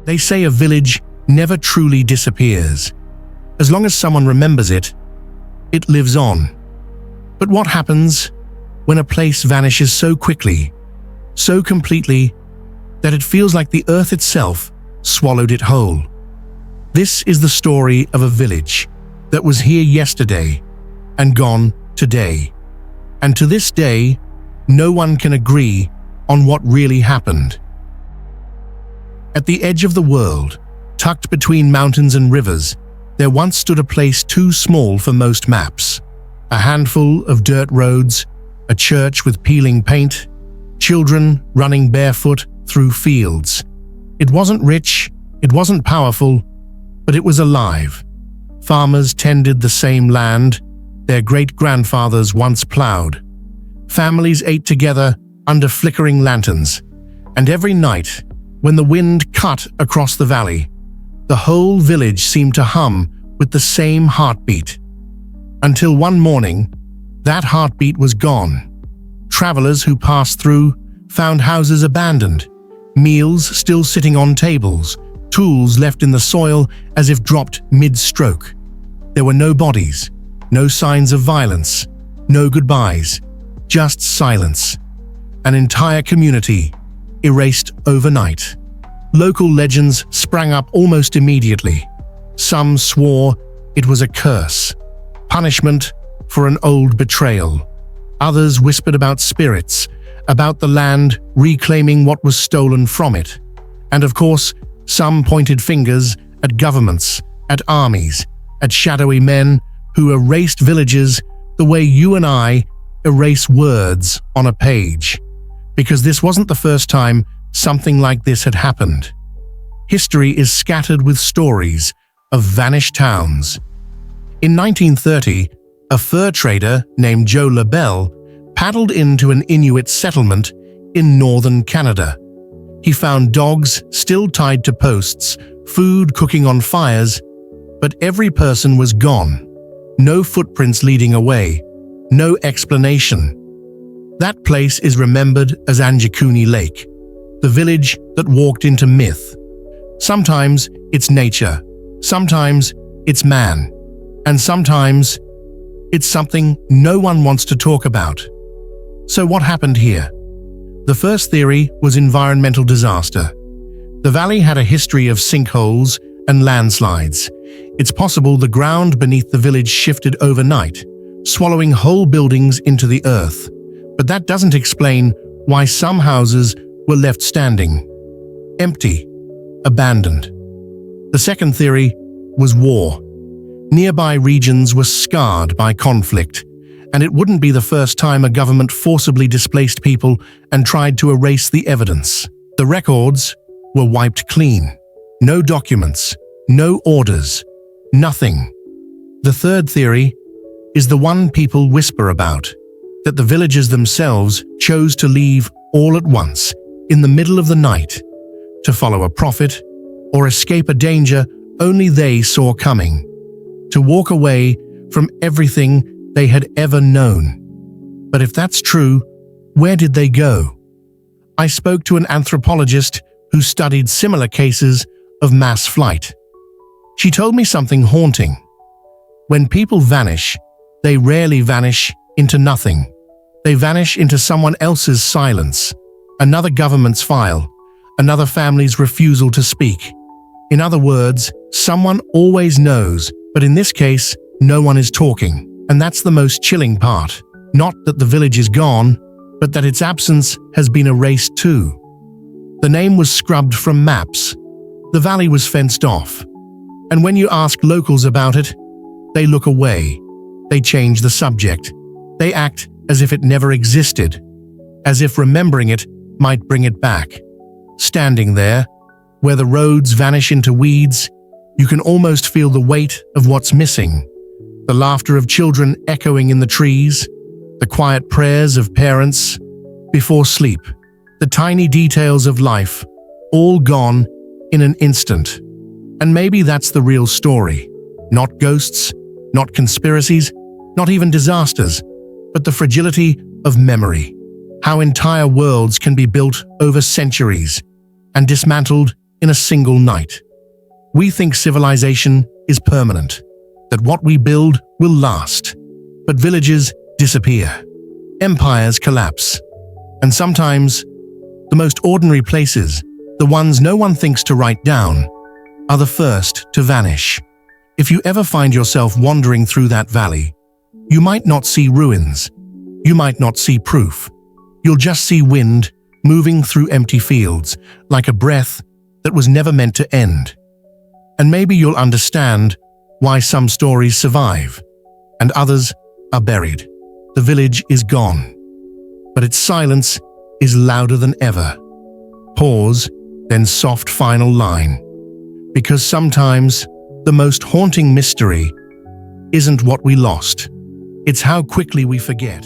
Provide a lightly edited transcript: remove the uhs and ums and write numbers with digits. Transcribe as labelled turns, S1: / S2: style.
S1: They say a village never truly disappears. As long as someone remembers it, it lives on. But what happens when a place vanishes so quickly, so completely, that it feels like the earth itself swallowed it whole? This is the story of a village that was here yesterday and gone today. And to this day, no one can agree on what really happened. At the edge of the world, tucked between mountains and rivers, there once stood a place too small for most maps. A handful of dirt roads, a church with peeling paint, children running barefoot through fields. It wasn't rich, it wasn't powerful, but it was alive. Farmers tended the same land their great-grandfathers once plowed. Families ate together under flickering lanterns, and every night, when the wind cut across the valley, the whole village seemed to hum with the same heartbeat. Until one morning, that heartbeat was gone. Travelers who passed through found houses abandoned, meals still sitting on tables, tools left in the soil as if dropped mid-stroke. There were no bodies, no signs of violence, no goodbyes, just silence. An entire community erased overnight. Local legends sprang up almost immediately. Some swore it was a curse, punishment for an old betrayal. Others whispered about spirits, about the land reclaiming what was stolen from it. And of course, some pointed fingers at governments, at armies, at shadowy men who erased villages the way you and I erase words on a page. Because this wasn't the first time something like this had happened. History is scattered with stories of vanished towns. In 1930, a fur trader named Joe LaBelle paddled into an Inuit settlement in northern Canada. He found dogs still tied to posts, food cooking on fires, but every person was gone. No footprints leading away, no explanation. That place is remembered as Anjikuni Lake, the village that walked into myth. Sometimes it's nature, sometimes it's man, and sometimes it's something no one wants to talk about. So what happened here? The first theory was environmental disaster. The valley had a history of sinkholes and landslides. It's possible the ground beneath the village shifted overnight, swallowing whole buildings into the earth. But that doesn't explain why some houses were left standing, empty, abandoned. The second theory was war. Nearby regions were scarred by conflict, and it wouldn't be the first time a government forcibly displaced people and tried to erase the evidence. The records were wiped clean. No documents, no orders, nothing. The third theory is the one people whisper about, that the villagers themselves chose to leave all at once, in the middle of the night, to follow a prophet or escape a danger only they saw coming, to walk away from everything they had ever known. But if that's true, where did they go? I spoke to an anthropologist who studied similar cases of mass flight. She told me something haunting. When people vanish, they rarely vanish into nothing. They vanish into someone else's silence, another government's file, another family's refusal to speak. In other words, someone always knows, but in this case, no one is talking. And that's the most chilling part. Not that the village is gone, but that its absence has been erased too. The name was scrubbed from maps. The valley was fenced off. And when you ask locals about it, they look away. They change the subject. They act as if it never existed, as if remembering it might bring it back. Standing there, where the roads vanish into weeds, you can almost feel the weight of what's missing. The laughter of children echoing in the trees, the quiet prayers of parents before sleep, the tiny details of life, all gone in an instant. And maybe that's the real story. Not ghosts, not conspiracies, not even disasters, but the fragility of memory. How entire worlds can be built over centuries and dismantled in a single night. We think civilization is permanent, that what we build will last. But villages disappear, empires collapse, and sometimes the most ordinary places, the ones no one thinks to write down, are the first to vanish. If you ever find yourself wandering through that valley, you might not see ruins, you might not see proof. You'll just see wind moving through empty fields, like a breath that was never meant to end. And maybe you'll understand why some stories survive, and others are buried. The village is gone, but its silence is louder than ever. Pause, then soft final line. Because sometimes the most haunting mystery isn't what we lost, it's how quickly we forget.